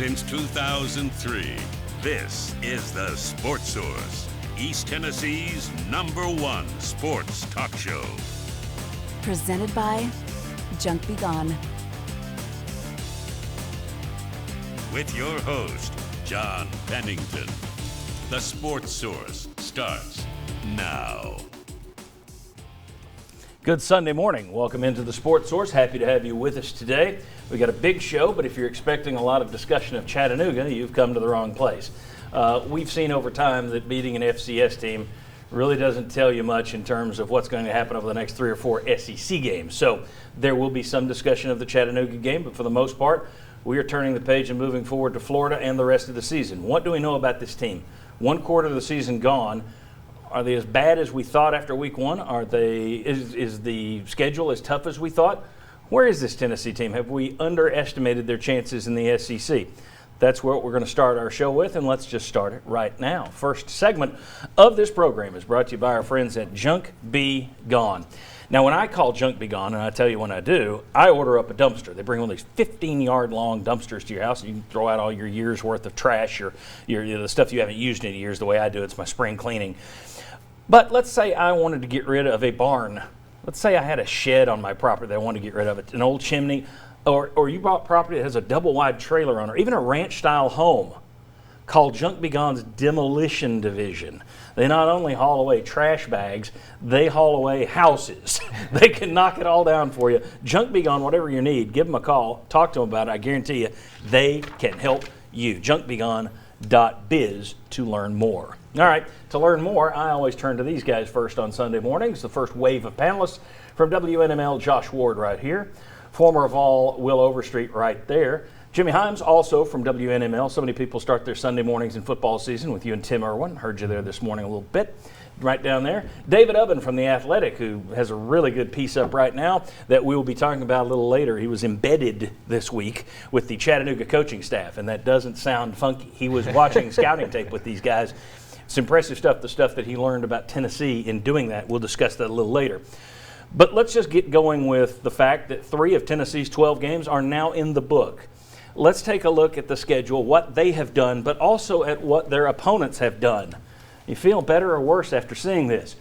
Since 2003, this is the Sports Source, East Tennessee's #1 sports talk show. Presented by Junk Be Gone. With your host, John Pennington. The Sports Source starts now. Good Sunday morning. Welcome into the Sports Source. Happy to have you with us today. We got a big show, but if you're expecting a lot of discussion of Chattanooga, you've come to the wrong place. We've seen over time that beating an FCS team really doesn't tell you much in terms of what's going to happen over the next 3 or 4 SEC games. So there will be some discussion of the Chattanooga game, but for the most part, we are turning the page and moving forward to Florida and the rest of the season. What do we know about this team? 1 quarter of the season gone. Are they as bad as we thought after week 1? Is the schedule as tough as we thought? Where is this Tennessee team? Have we underestimated their chances in the SEC? That's what we're going to start our show with, and let's just start it right now. First segment of this program is brought to you by our friends at Junk Be Gone. Now, when I call Junk Be Gone, and I tell you when I do, I order up a dumpster. They bring one of these 15-yard-long dumpsters to your house, and you can throw out all your year's worth of trash, or the stuff you haven't used in years. The way I do it's my spring cleaning. But let's say I wanted to get rid of a barn. Let's say I had a shed on my property that I wanted to get rid of it, an old chimney, or you bought property that has a double-wide trailer on it, or even a ranch-style home. Call Junk Be Gone's Demolition Division. They not only haul away trash bags, they haul away houses. They can knock it all down for you. Junk Be Gone, whatever you need, give them a call, talk to them about it. I guarantee you they can help you. JunkBeGone.biz to learn more. All right, to learn more, I always turn to these guys first on Sunday mornings. The first wave of panelists from WNML, Josh Ward right here. Former of all, Will Overstreet right there. Jimmy Himes, also from WNML. So many people start their Sunday mornings in football season with you and Tim Irwin. Heard you there this morning a little bit. Right down there. David Ubben from The Athletic, who has a really good piece up right now that we will be talking about a little later. He was embedded this week with the Chattanooga coaching staff, and that doesn't sound funky. He was watching scouting tape with these guys. It's impressive stuff, the stuff that he learned about Tennessee in doing that. We'll discuss that a little later. But let's just get going with the fact that 3 of Tennessee's 12 games are now in the book. Let's take a look at the schedule, what they have done, but also at what their opponents have done. You feel better or worse after seeing this?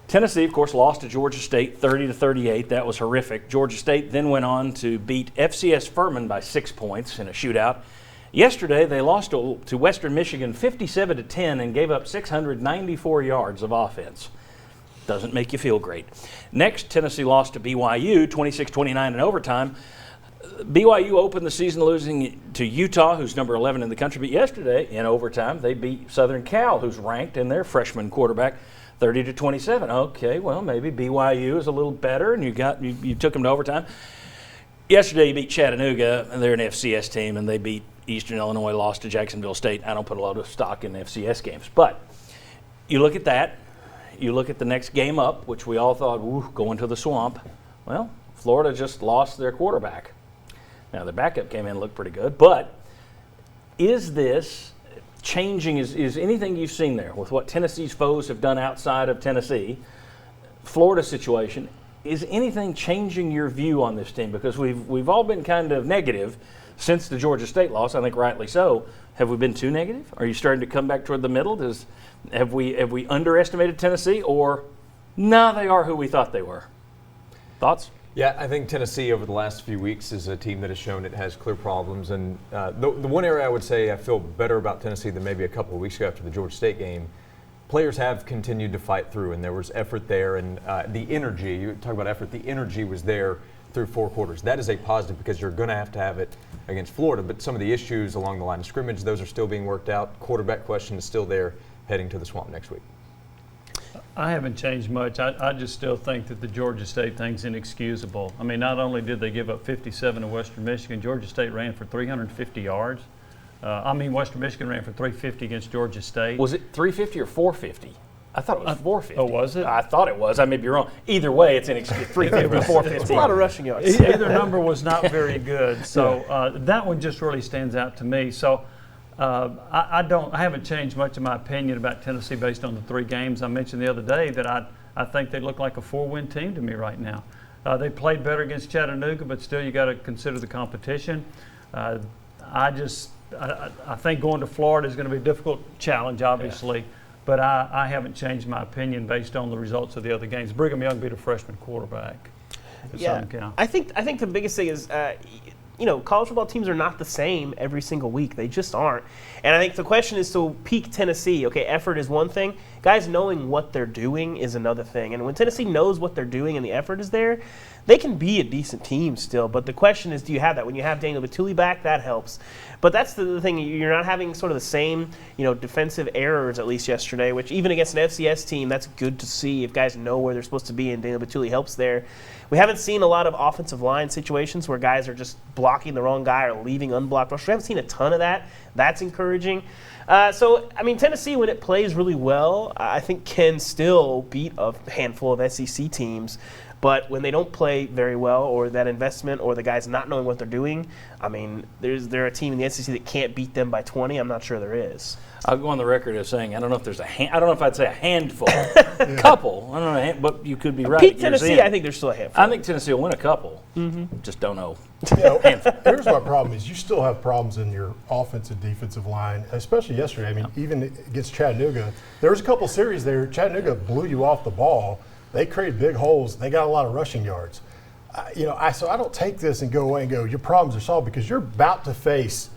Tennessee, of course, lost to Georgia State 30-38. That was horrific. Georgia State then went on to beat FCS Furman by 6 points in a shootout. Yesterday, they lost to Western Michigan 57-10 and gave up 694 yards of offense. Doesn't make you feel great. Next, Tennessee lost to BYU 26-29 in overtime. BYU opened the season losing to Utah, who's number 11 in the country. But yesterday, in overtime, they beat Southern Cal, who's ranked, in their freshman quarterback, 30-27. Okay, well, maybe BYU is a little better, and you took them to overtime. Yesterday, you beat Chattanooga, and they're an FCS team, and they beat Eastern Illinois, lost to Jacksonville State. I don't put a lot of stock in FCS games. But you look at that. You look at the next game up, which we all thought, going to the swamp. Well, Florida just lost their quarterback. Now, their backup came in and looked pretty good. But is this changing? Is anything you've seen there with what Tennessee's foes have done outside of Tennessee, Florida's situation, is anything changing your view on this team? Because we've all been kind of negative since the Georgia State loss, I think rightly so. Have we been too negative? Are you starting to come back toward the middle? Have we underestimated Tennessee, or no, they are who we thought they were? Thoughts? Yeah, I think Tennessee over the last few weeks is a team that has shown it has clear problems. And the one area I would say I feel better about Tennessee than maybe a couple of weeks ago after the Georgia State game, players have continued to fight through, and there was effort there. And the energy, you talk about effort, the energy was there through 4 quarters. That is a positive because you're going to have it against Florida. But some of the issues along the line of scrimmage, those are still being worked out. Quarterback question is still there heading to the swamp next week. I haven't changed much. I just still think that the Georgia State thing's inexcusable. I mean, not only did they give up 57 to Western Michigan, Georgia State ran for 350 yards. Western Michigan ran for 350 against Georgia State. Was it 350 or 450? I thought it was 450. Oh, was it? I thought it was. I may be wrong. Either way, it's inexcusable. 350 or 450. It's a lot of rushing yards. Either number was not very good. So that one just really stands out to me. So I haven't changed much of my opinion about Tennessee based on the 3 games. I mentioned the other day that I think they look like a 4-win team to me right now. They played better against Chattanooga, but still you got to consider the competition. I think going to Florida is going to be a difficult challenge, obviously. Yeah. But I haven't changed my opinion based on the results of the other games. Brigham Young beat a freshman quarterback. I think the biggest thing is, college football teams are not the same every single week. They just aren't. And I think the question is, so peak Tennessee, okay, effort is one thing. Guys knowing what they're doing is another thing. And when Tennessee knows what they're doing and the effort is there, they can be a decent team still. But the question is, do you have that? When you have Daniel Batuli back, that helps. But that's the thing. You're not having sort of the same, defensive errors, at least yesterday, which even against an FCS team, that's good to see if guys know where they're supposed to be, and Daniel Batuli helps there. We haven't seen a lot of offensive line situations where guys are just blocking the wrong guy or leaving unblocked rushers. We haven't seen a ton of that. That's encouraging. Tennessee, when it plays really well, I think can still beat a handful of SEC teams. But when they don't play very well, or that investment, or the guys not knowing what they're doing, they're a team in the SEC that can't beat them by 20. I'm not sure there is. I'll go on the record as saying I don't know if there's I don't know if I'd say a handful, couple. I don't know, but you could be right. Beat Tennessee, I think there's still a handful. I think Tennessee will win a couple. Mm-hmm. Just don't know. Here's my problem: is you still have problems in your offensive, defensive line, especially yesterday. Even against Chattanooga, there was a couple series there. Chattanooga blew you off the ball. They created big holes. They got a lot of rushing yards. So I don't take this and go away and go, your problems are solved, because you're about to face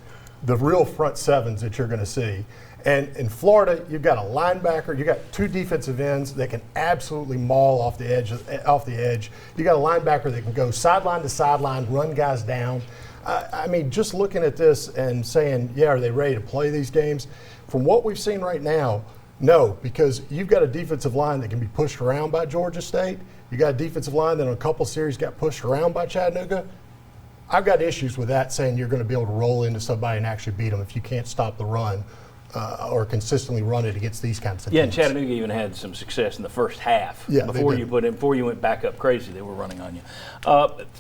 the real front sevens that you're going to see. And in Florida, you've got a linebacker, you got two defensive ends that can absolutely maul off the edge. You got a linebacker that can go sideline to sideline, run guys down. Just looking at this and saying, are they ready to play these games? From what we've seen right now, no, because you've got a defensive line that can be pushed around by Georgia State. You got a defensive line that in a couple series got pushed around by Chattanooga. I've got issues with that, saying you're going to be able to roll into somebody and actually beat them if you can't stop the run or consistently run it against these kinds of teams. Yeah, and Chattanooga even had some success in the first half. Yeah, before you went back up crazy, they were running on you.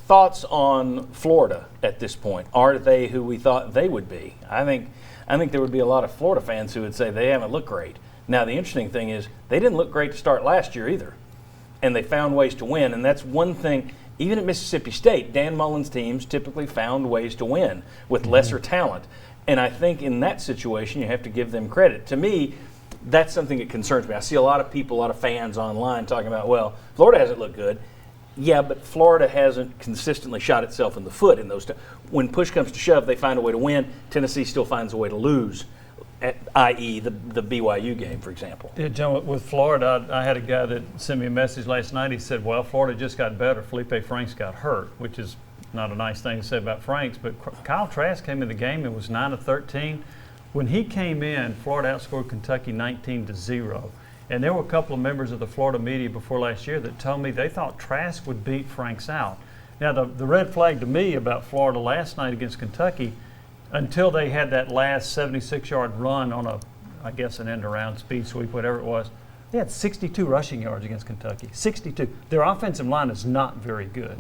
Thoughts on Florida at this point? Are they who we thought they would be? I think there would be a lot of Florida fans who would say they haven't looked great. Now, the interesting thing is they didn't look great to start last year either, and they found ways to win, and that's one thing. Even at Mississippi State, Dan Mullen's teams typically found ways to win with lesser talent, and I think in that situation you have to give them credit. To me, that's something that concerns me. I see a lot of people, a lot of fans online talking about, well, Florida hasn't looked good. Yeah, but Florida hasn't consistently shot itself in the foot in those when push comes to shove, they find a way to win. Tennessee still finds a way to lose. I.e. the BYU game, for example. Yeah, John, with Florida, I had a guy that sent me a message last night. He said, well, Florida just got better. Felipe Franks got hurt, which is not a nice thing to say about Franks. But Kyle Trask came in the game and was 9 of 13. When he came in, Florida outscored Kentucky 19-0. And there were a couple of members of the Florida media before last year that told me they thought Trask would beat Franks out. Now, the red flag to me about Florida last night against Kentucky, until they had that last 76-yard run on an end-around speed sweep, whatever it was, they had 62 rushing yards against Kentucky. 62. Their offensive line is not very good.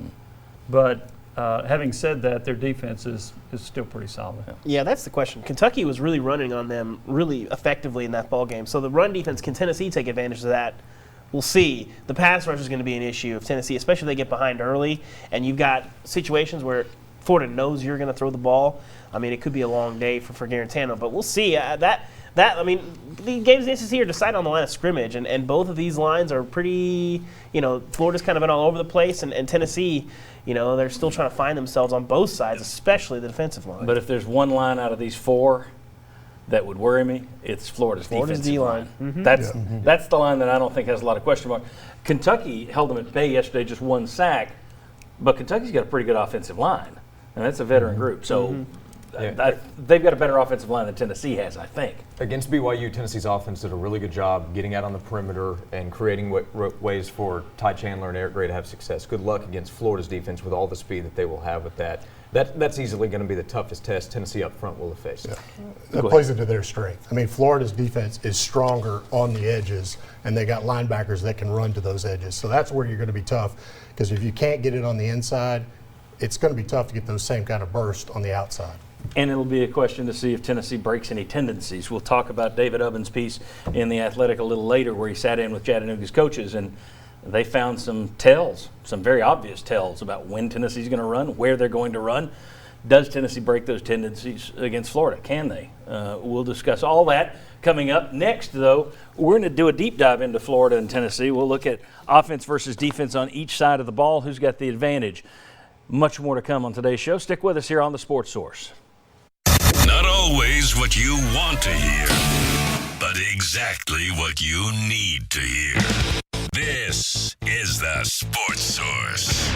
But having said that, their defense is still pretty solid. Yeah, that's the question. Kentucky was really running on them really effectively in that ball game. So the run defense, can Tennessee take advantage of that? We'll see. The pass rush is going to be an issue of Tennessee, especially if they get behind early, and you've got situations where Florida knows you're going to throw the ball. It could be a long day for Garantano, but we'll see. The games in the SEC are decided on the line of scrimmage, and both of these lines are pretty, Florida's kind of been all over the place, and Tennessee, they're still trying to find themselves on both sides, especially the defensive line. But if there's one line out of these four that would worry me, it's Florida's defensive D-line. Mm-hmm. That's the line that I don't think has a lot of question mark. Kentucky held them at bay yesterday, just one sack, but Kentucky's got a pretty good offensive line, and that's a veteran group. So. They've got a better offensive line than Tennessee has, I think. Against BYU, Tennessee's offense did a really good job getting out on the perimeter and creating ways for Ty Chandler and Eric Gray to have success. Good luck against Florida's defense with all the speed that they will have with that. That's easily going to be the toughest test Tennessee up front will have faced. Yeah. That plays into their strength. Florida's defense is stronger on the edges, and they got linebackers that can run to those edges. So that's where you're going to be tough, because if you can't get it on the inside, it's going to be tough to get those same kind of bursts on the outside. And it'll be a question to see if Tennessee breaks any tendencies. We'll talk about David Ubben's piece in The Athletic a little later, where he sat in with Chattanooga's coaches, and they found some tells, some very obvious tells about when Tennessee's going to run, where they're going to run. Does Tennessee break those tendencies against Florida? Can they? We'll discuss all that coming up. Next, though, we're going to do a deep dive into Florida and Tennessee. We'll look at offense versus defense on each side of the ball. Who's got the advantage? Much more to come on today's show. Stick with us here on The Sports Source. Not always what you want to hear, but exactly what you need to hear. This is The Sports Source.